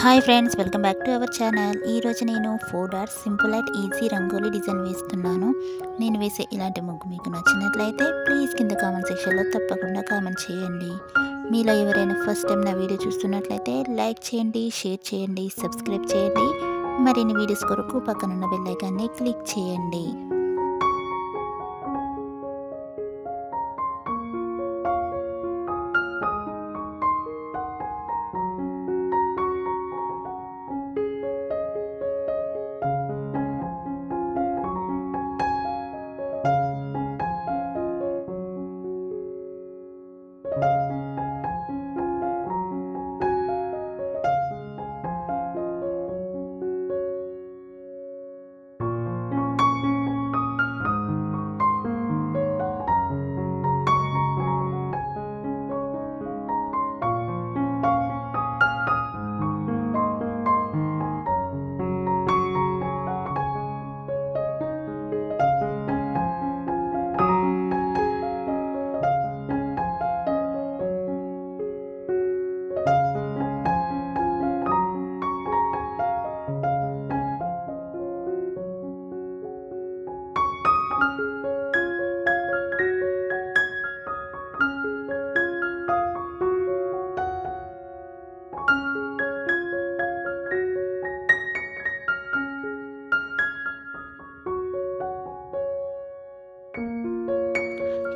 Hi friends, welcome back to our channel. ఈరోజు నేను 4 dots simple and easy rangoli design వేస్తున్నాను. నేను వేసే ఇలాంటి ముగ్గు మీకు నచ్చినట్లయితే ప్లీజ్ కింద కామెంట్ సెక్షన్లో తప్పకుండా కామెంట్ చేయండి. మీలో ఎవరైనా ఫస్ట్ టైం నా వీడియో చూస్తున్నట్లయితే లైక్ చేయండి, షేర్ చేయండి, సబ్స్క్రైబ్ చేయండి. మరిన్ని వీడియోస్ కొరకు పక్కనున్న బెల్ ఐకాన్ని క్లిక్ చేయండి.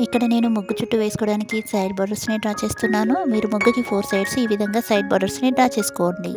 ఇక్కడ నేను ముగ్గు చుట్టూ వేసుకోవడానికి సైడ్ బార్డర్స్ని డ్రా చేస్తున్నాను. మీరు ముగ్గుకి 4 సైడ్స్ ఈ విధంగా సైడ్ బార్డర్స్ని డ్రా చేసుకోండి.